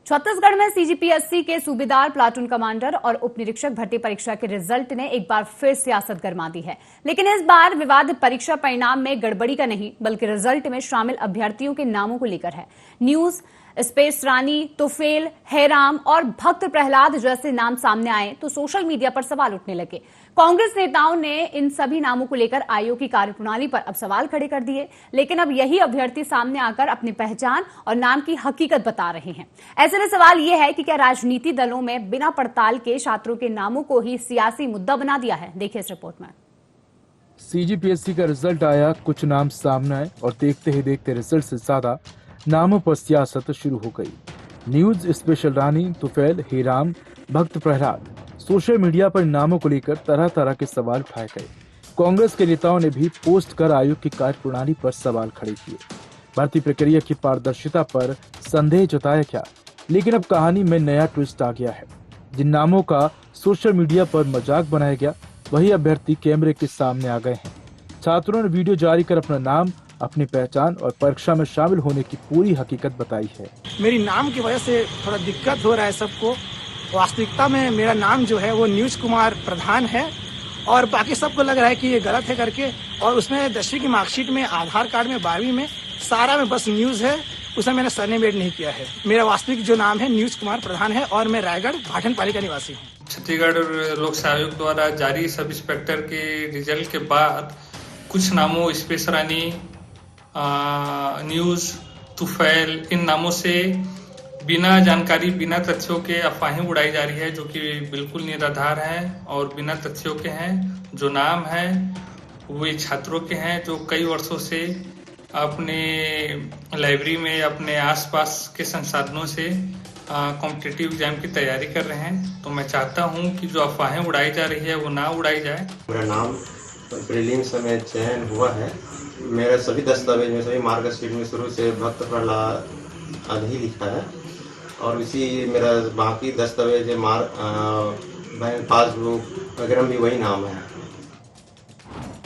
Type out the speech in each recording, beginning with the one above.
छत्तीसगढ़ में सीजीपीएससी के सूबेदार, प्लाटून कमांडर और उप निरीक्षक भर्ती परीक्षा के रिजल्ट ने एक बार फिर सियासत गरमा दी है। लेकिन इस बार विवाद परीक्षा परिणाम में गड़बड़ी का नहीं, बल्कि रिजल्ट में शामिल अभ्यर्थियों के नामों को लेकर है। न्यूज स्पेस रानी, तुफेल, हेराम और भक्त प्रहलाद जैसे नाम सामने आए तो सोशल मीडिया पर सवाल उठने लगे। कांग्रेस नेताओं ने इन सभी नामों को लेकर आयोग की कार्यप्रणाली पर अब सवाल खड़े कर दिए। लेकिन अब यही अभ्यर्थी सामने आकर अपनी पहचान और नाम की हकीकत बता रहे हैं। ऐसे में सवाल यह है कि क्या राजनीति दलों में बिना पड़ताल के छात्रों के नामों को ही सियासी मुद्दा बना दिया है? देखिए इस रिपोर्ट में। सीजीपीएससी का रिजल्ट आया, कुछ नाम सामने आए और देखते ही देखते रिजल्ट से ज्यादा नामों पर सियासत शुरू हो गई। न्यूज स्पेशल रानी, तुफैल, हीराम, भक्त प्रहलाद, सोशल मीडिया पर नामों को लेकर तरह तरह के सवाल उठाए गए। कांग्रेस के नेताओं ने भी पोस्ट कर आयोग की कार्यप्रणाली पर सवाल खड़े किए। भर्ती प्रक्रिया की पारदर्शिता पर संदेह जताया गया। लेकिन अब कहानी में नया ट्विस्ट आ गया है। जिन नामों का सोशल मीडिया पर मजाक बनाया गया, वही अभ्यर्थी कैमरे के सामने आ गए हैं। छात्रों ने वीडियो जारी कर अपना नाम, अपनी पहचान और परीक्षा में शामिल होने की पूरी हकीकत बताई है। मेरी नाम की वजह से थोड़ा दिक्कत हो रहा है सबको। वास्तविकता में मेरा नाम जो है वो न्यूज कुमार प्रधान है और बाकी सबको लग रहा है कि ये गलत है करके। और उसमें 10वीं की मार्कशीट में, आधार कार्ड में, 12वीं में, सारा में बस न्यूज है, उसमें मैंने सरनेम ऐड नहीं किया है। मेरा वास्तविक जो नाम है न्यूज कुमार प्रधान है और मैं रायगढ़ भाटनपाली का निवासी हूँ। छत्तीसगढ़ लोक सेवा आयोग द्वारा जारी सब इंस्पेक्टर के रिजल्ट के बाद कुछ नामों स्पेस रानी, न्यूज, तुफैल, इन नामों से बिना जानकारी, बिना तथ्यों के अफवाहें उड़ाई जा रही है, जो कि बिल्कुल निराधार है और बिना तथ्यों के हैं। जो नाम है वे छात्रों के हैं जो कई वर्षों से अपने लाइब्रेरी में, अपने आसपास के संसाधनों से कॉम्पिटिटिव एग्जाम की तैयारी कर रहे हैं। तो मैं चाहता हूं कि जो अफवाहें उड़ाई जा रही है वो ना उड़ाई जाए। मेरा नाम प्रीलिम्स में चयन हुआ है। मेरे सभी दस्तावेज में, सभी मार्कशीट में शुरू से भक्त प्रहलाद आदि लिखा है और इसी मेरा बाकी दस्तावेज बैंक पासबुक वगैरह भी वही नाम है।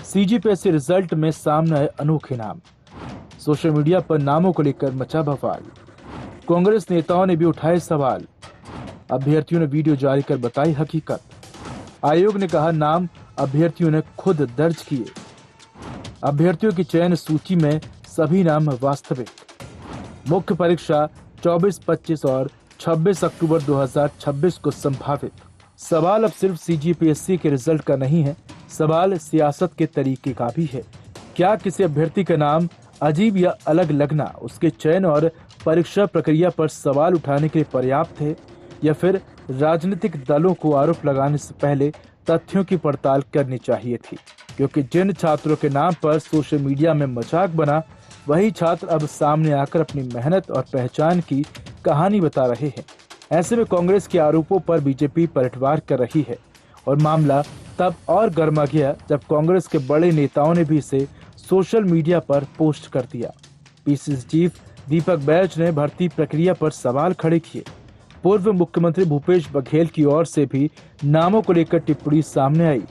सीजीपीएससी रिजल्ट में सामने आए अनोखे नाम। सोशल मीडिया पर नामों को लेकर मचा बवाल। कांग्रेस नेताओं ने भी उठाए सवाल। अभ्यर्थियों ने वीडियो जारी कर बताई हकीकत। आयोग ने कहा नाम अभ्यर्थियों ने खुद दर्ज किए। अभ्यर्थियों की चयन सूची में सभी नाम वास्तविक। मुख्य परीक्षा 24, 25 और 26 अक्टूबर 2026 को संभावित। सवाल अब सिर्फ सीजीपीएससी के रिजल्ट का नहीं है, सवाल सियासत के तरीके का भी है। क्या किसी अभ्यर्थी का नाम अजीब या अलग लगना उसके चयन और परीक्षा प्रक्रिया पर सवाल उठाने के लिए पर्याप्त है, या फिर राजनीतिक दलों को आरोप लगाने से पहले तथ्यों की पड़ताल करनी चाहिए थी? क्योंकि जिन छात्रों के नाम पर सोशल मीडिया में मजाक बना, वही छात्र अब सामने आकर अपनी मेहनत और पहचान की कहानी बता रहे हैं। ऐसे में कांग्रेस के आरोपों पर बीजेपी पलटवार कर रही है और मामला तब और गर्मा गया जब कांग्रेस के बड़े नेताओं ने भी इसे सोशल मीडिया पर पोस्ट कर दिया। पीसीसी चीफ दीपक बैज ने भर्ती प्रक्रिया पर सवाल खड़े किए। पूर्व मुख्यमंत्री भूपेश बघेल की ओर से भी नामों को लेकर टिप्पणी सामने आई।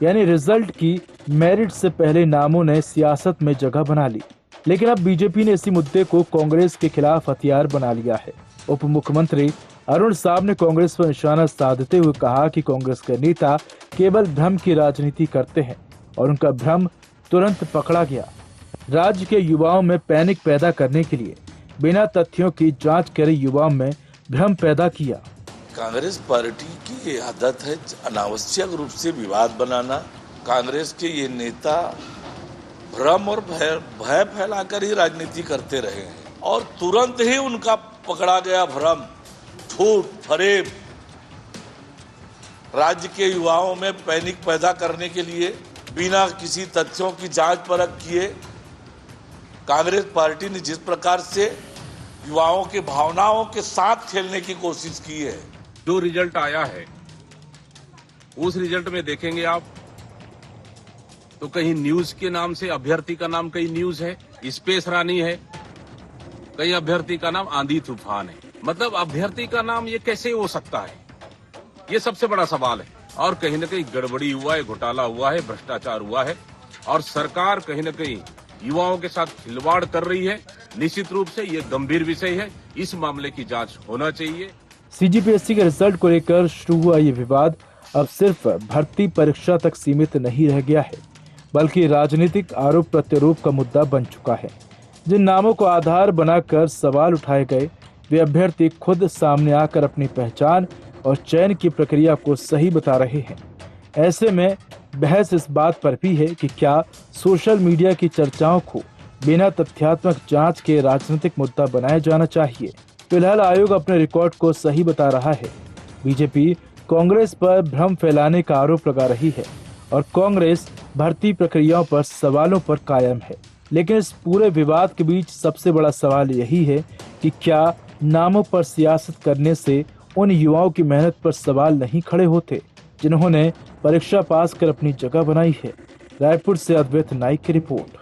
यानी रिजल्ट की मेरिट से पहले नामों ने सियासत में जगह बना ली। लेकिन अब बीजेपी ने इसी मुद्दे को कांग्रेस के खिलाफ हथियार बना लिया है। उप मुख्यमंत्री अरुण साहब ने कांग्रेस पर निशाना साधते हुए कहा कि कांग्रेस के नेता केवल भ्रम की राजनीति करते हैं और उनका भ्रम तुरंत पकड़ा गया। राज्य के युवाओं में पैनिक पैदा करने के लिए बिना तथ्यों की जांच करे युवाओं में भ्रम पैदा किया। कांग्रेस पार्टी की ये आदत है अनावश्यक रूप से विवाद बनाना। कांग्रेस के ये नेता भ्रम और भय फैलाकर ही राजनीति करते रहे हैं और तुरंत ही उनका पकड़ा गया भ्रम, झूठ, फरेब राज्य के युवाओं में पैनिक पैदा करने के लिए बिना किसी तथ्यों की जांच परख किए कांग्रेस पार्टी ने जिस प्रकार से युवाओं के भावनाओं के साथ खेलने की कोशिश की है। जो रिजल्ट आया है उस रिजल्ट में देखेंगे आप तो कहीं न्यूज के नाम से अभ्यर्थी का नाम कहीं न्यूज है, स्पेस रानी है, कहीं अभ्यर्थी का नाम आंधी तूफान है। मतलब अभ्यर्थी का नाम ये कैसे हो सकता है, ये सबसे बड़ा सवाल है। और कहीं न कहीं गड़बड़ी हुआ है, घोटाला हुआ है, भ्रष्टाचार हुआ है और सरकार कहीं न कहीं युवाओं के साथ खिलवाड़ कर रही है। निश्चित रूप से ये गंभीर विषय है। इस मामले की जांच होना चाहिए। सीजीपीएससी के रिजल्ट को लेकर शुरू हुआ ये विवाद अब सिर्फ भर्ती परीक्षा तक सीमित नहीं रह गया है, बल्कि राजनीतिक आरोप प्रत्यारोप का मुद्दा बन चुका है। जिन नामों को आधार बनाकर सवाल उठाए गए, वे अभ्यर्थी खुद सामने आकर अपनी पहचान और चयन की प्रक्रिया को सही बता रहे हैं। ऐसे में बहस इस बात पर भी है कि क्या सोशल मीडिया की चर्चाओं को बिना तथ्यात्मक जांच के राजनीतिक मुद्दा बनाया जाना चाहिए। फिलहाल आयोग अपने रिकॉर्ड को सही बता रहा है। बीजेपी कांग्रेस पर भ्रम फैलाने का आरोप लगा रही है और कांग्रेस भर्ती प्रक्रियाओं पर सवालों पर कायम है। लेकिन इस पूरे विवाद के बीच सबसे बड़ा सवाल यही है कि क्या नामों पर सियासत करने से उन युवाओं की मेहनत पर सवाल नहीं खड़े होते जिन्होंने परीक्षा पास कर अपनी जगह बनाई है। रायपुर से अद्वैत नाइक की रिपोर्ट।